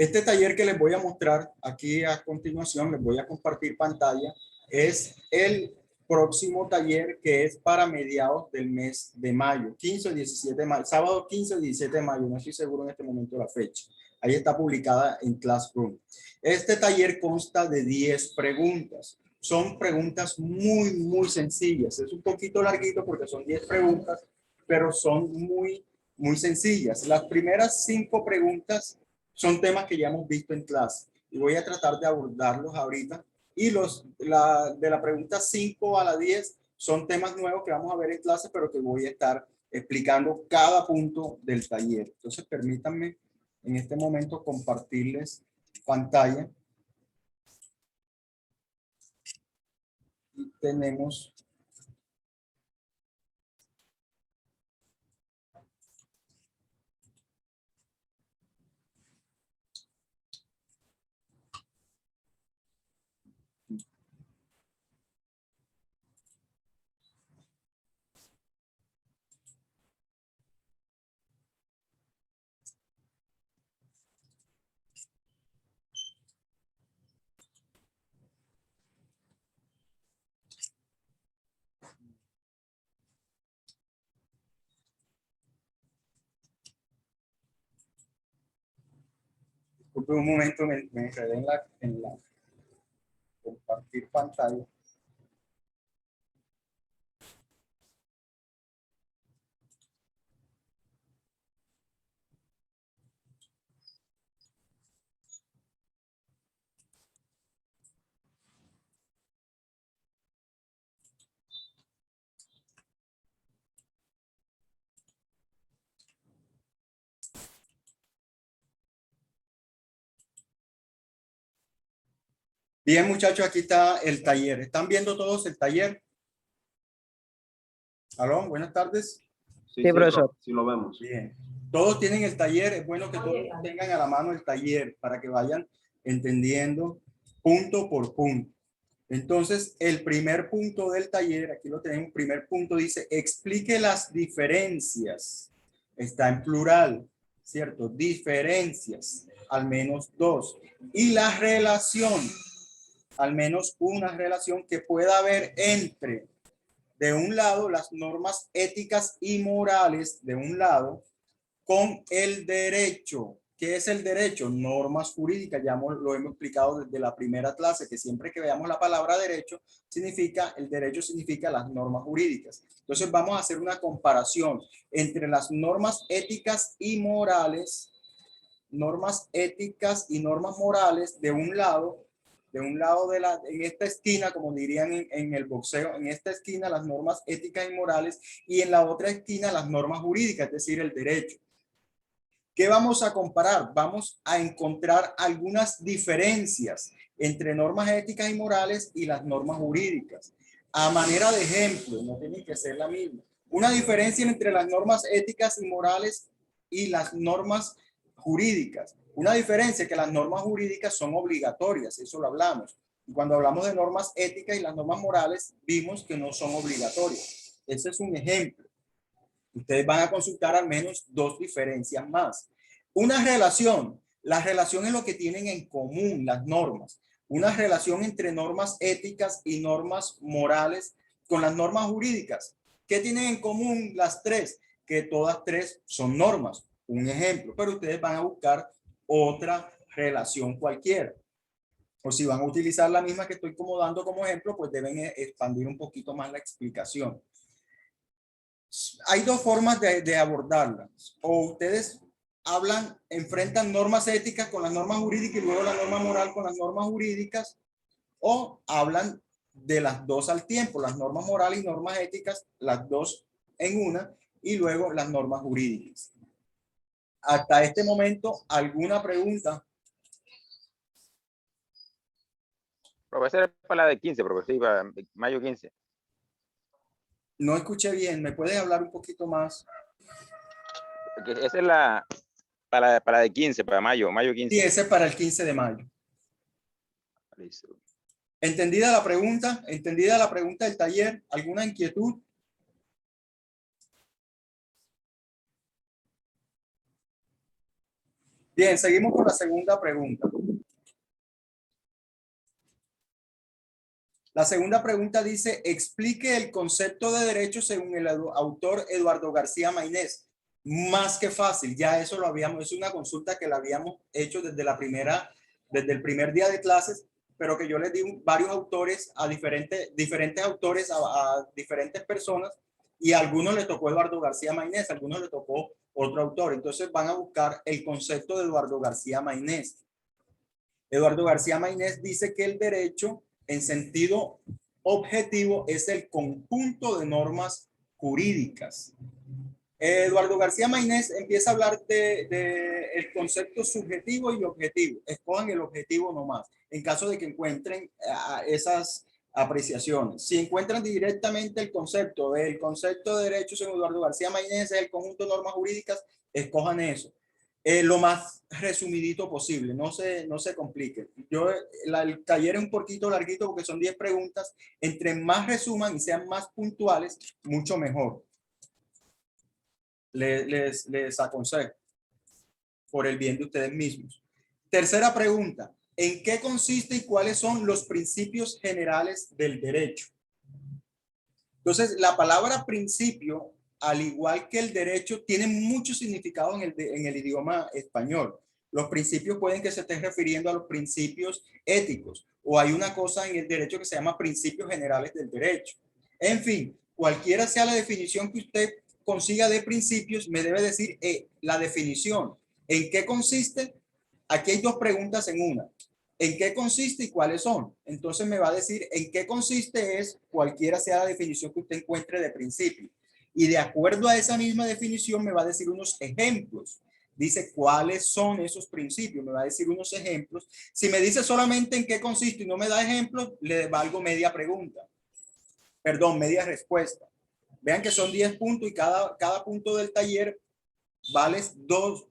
Este taller que les voy a mostrar aquí a continuación, les voy a compartir pantalla, es el próximo taller que es para mediados del mes de mayo, 15 o 17 de mayo, sábado 15 o 17 de mayo, no estoy seguro en este momento de la fecha. Ahí está publicada en Classroom. Este taller consta de 10 preguntas. Son preguntas muy sencillas. Es un poquito larguito porque son 10 preguntas, pero son muy sencillas. Las primeras 5 preguntas son temas que ya hemos visto en clase y voy a tratar de abordarlos ahorita. Y de la pregunta 5 a la 10 son temas nuevos que vamos a ver en clase, pero que voy a estar explicando cada punto del taller. Entonces, permítanme en este momento compartirles pantalla. Y tenemos un momento, me enredé en la compartir pantalla. Bien, muchachos, aquí está el taller. ¿Están viendo todos el taller? ¿Aló? Buenas tardes. Sí, profesor. Sí, lo vemos. Bien. Todos tienen el taller. Es bueno que todos tengan a la mano el taller para que vayan entendiendo punto por punto. Entonces, el primer punto del taller, aquí lo tenemos, primer punto dice, explique las diferencias. Está en plural, ¿cierto? Diferencias, al menos 2. Y la relación, al menos una relación que pueda haber entre, de un lado, las normas éticas y morales, de un lado, con el derecho. ¿Qué es el derecho? Normas jurídicas, ya lo hemos explicado desde la primera clase, que siempre que veamos la palabra derecho, el derecho significa las normas jurídicas. Entonces vamos a hacer una comparación entre las normas éticas y morales, normas éticas y normas morales de un lado en esta esquina, como dirían en el boxeo, en esta esquina las normas éticas y morales y en la otra esquina las normas jurídicas, es decir, el derecho. ¿Qué vamos a comparar? Vamos a encontrar algunas diferencias entre normas éticas y morales y las normas jurídicas. A manera de ejemplo, no tiene que ser la misma. Una diferencia entre las normas éticas y morales y las normas jurídicas. Una diferencia es que las normas jurídicas son obligatorias, eso lo hablamos. Y cuando hablamos de normas éticas y las normas morales, vimos que no son obligatorias. Ese es un ejemplo. Ustedes van a consultar al menos 2 diferencias más. Una relación. La relación es lo que tienen en común las normas. Una relación entre normas éticas y normas morales con las normas jurídicas. ¿Qué tienen en común las 3? Que todas 3 son normas. Un ejemplo, pero ustedes van a buscar otra relación cualquiera. O si van a utilizar la misma que estoy dando como ejemplo, pues deben expandir un poquito más la explicación. Hay 2 formas de abordarla. O ustedes enfrentan normas éticas con las normas jurídicas y luego la norma moral con las normas jurídicas, o hablan de las 2 al tiempo, las normas morales y normas éticas, las 2 en una, y luego las normas jurídicas. Hasta este momento, ¿alguna pregunta? Profesor, para la de 15, profesor, para mayo 15. No escuché bien, ¿me puedes hablar un poquito más? Porque esa es la para de 15, para mayo 15. Sí, ese es para el 15 de mayo. Listo. ¿Entendida la pregunta? ¿Entendida la pregunta del taller? ¿Alguna inquietud? Bien, seguimos con la segunda pregunta. La segunda pregunta dice, explique el concepto de derecho según el autor Eduardo García Mainés. Más que fácil, ya eso lo habíamos, es una consulta que la habíamos hecho desde desde el primer día de clases, pero que yo les di varios autores a diferentes autores a diferentes personas, y a algunos le tocó Eduardo García Mainés, a algunos le tocó otro autor. Entonces van a buscar el concepto de Eduardo García Mainés. Eduardo García Mainés dice que el derecho en sentido objetivo es el conjunto de normas jurídicas. Eduardo García Mainés empieza a hablar de el concepto subjetivo y objetivo. Escojan el objetivo nomás, en caso de que encuentren esas apreciaciones. Si encuentran directamente el concepto de derechos en Eduardo García Mainés, el conjunto de normas jurídicas, escojan eso. Lo más resumidito posible, no se complique. El taller es un poquito larguito porque son 10 preguntas. Entre más resuman y sean más puntuales, mucho mejor. Les aconsejo por el bien de ustedes mismos. Tercera pregunta, ¿en qué consiste y cuáles son los principios generales del derecho? Entonces, la palabra principio, al igual que el derecho, tiene mucho significado en el idioma español. Los principios pueden que se estén refiriendo a los principios éticos, o hay una cosa en el derecho que se llama principios generales del derecho. En fin, cualquiera sea la definición que usted consiga de principios, me debe decir la definición. ¿En qué consiste? Aquí hay dos preguntas en una. ¿En qué consiste y cuáles son? Entonces me va a decir en qué consiste es cualquiera sea la definición que usted encuentre de principio. Y de acuerdo a esa misma definición me va a decir unos ejemplos. Dice cuáles son esos principios, me va a decir unos ejemplos. Si me dice solamente en qué consiste y no me da ejemplos, le valgo media pregunta. Perdón, media respuesta. Vean que son 10 puntos y cada punto del taller vale 2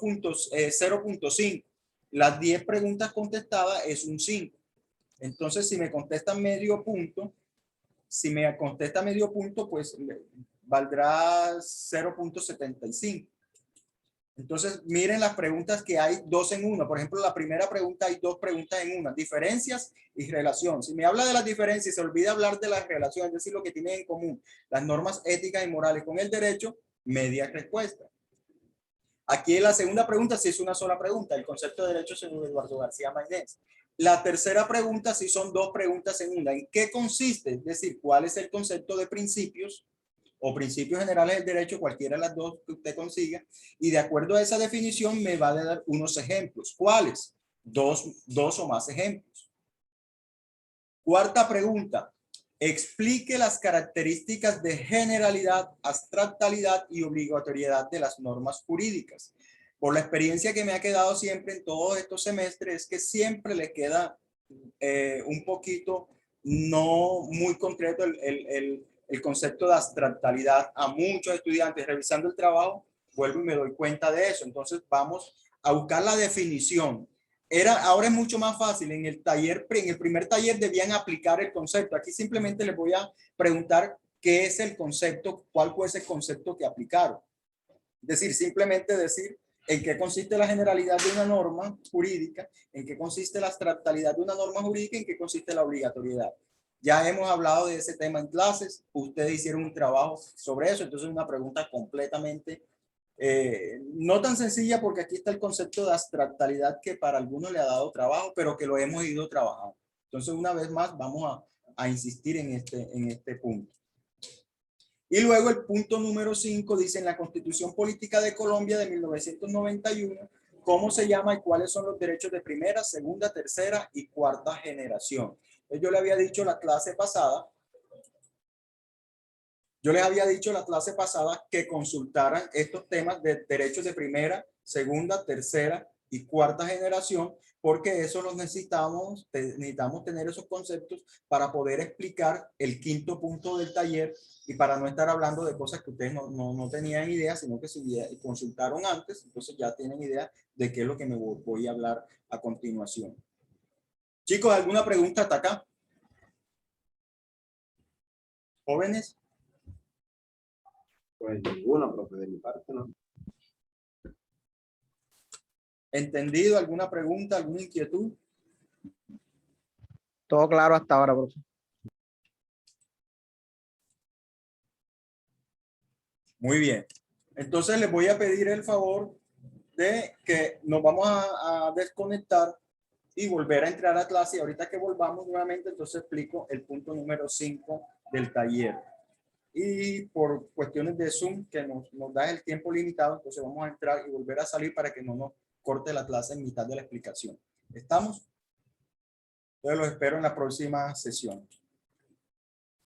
puntos, 0.5. Las 10 preguntas contestadas es un 5. Entonces, si me contesta medio punto, pues valdrá 0.75. Entonces, miren las preguntas que hay dos en una. Por ejemplo, la primera pregunta hay dos preguntas en una. Diferencias y relación. Si me habla de las diferencias y se olvida hablar de las relaciones, es decir, lo que tienen en común las normas éticas y morales con el derecho, media respuesta. Aquí en la segunda pregunta sí es una sola pregunta, el concepto de derecho según Eduardo García Mainés. La tercera pregunta sí son dos preguntas en una. ¿En qué consiste? Es decir, ¿cuál es el concepto de principios o principios generales del derecho? Cualquiera de las dos que usted consiga. Y de acuerdo a esa definición me va a dar unos ejemplos. ¿Cuáles? Dos o más ejemplos. Cuarta pregunta. Explique las características de generalidad, abstractalidad y obligatoriedad de las normas jurídicas. Por la experiencia que me ha quedado siempre en todos estos semestres, es que siempre le queda un poquito no muy concreto el concepto de abstractalidad a muchos estudiantes. Revisando el trabajo, vuelvo y me doy cuenta de eso. Entonces vamos a buscar la definición. Ahora es mucho más fácil. En el primer taller debían aplicar el concepto. Aquí simplemente les voy a preguntar qué es el concepto, cuál fue ese concepto que aplicaron. Es decir, simplemente decir en qué consiste la generalidad de una norma jurídica, en qué consiste la abstractalidad de una norma jurídica, en qué consiste la obligatoriedad. Ya hemos hablado de ese tema en clases, ustedes hicieron un trabajo sobre eso, entonces es una pregunta completamente no tan sencilla, porque aquí está el concepto de abstractalidad que para algunos le ha dado trabajo, pero que lo hemos ido trabajando. Entonces, una vez más, vamos a insistir en este punto. Y luego el punto número 5 dice: en la Constitución Política de Colombia de 1991, ¿cómo se llama y cuáles son los derechos de primera, segunda, tercera y cuarta generación? Entonces, yo le había dicho la clase pasada, que consultaran estos temas de derechos de primera, segunda, tercera y cuarta generación, porque eso los necesitamos tener esos conceptos para poder explicar el quinto punto del taller y para no estar hablando de cosas que ustedes no tenían idea, sino que si consultaron antes, entonces ya tienen idea de qué es lo que me voy a hablar a continuación. Chicos, ¿alguna pregunta hasta acá? ¿Jóvenes? Pues ninguna, profe, de mi parte, ¿no? ¿Entendido? ¿Alguna pregunta, alguna inquietud? Todo claro hasta ahora, profe. Muy bien. Entonces les voy a pedir el favor de que nos vamos a desconectar y volver a entrar a clase. Y ahorita que volvamos nuevamente, entonces explico el punto número 5 del taller. Y por cuestiones de Zoom, que nos da el tiempo limitado, entonces vamos a entrar y volver a salir para que no nos corte la clase en mitad de la explicación. ¿Estamos? Entonces los espero en la próxima sesión.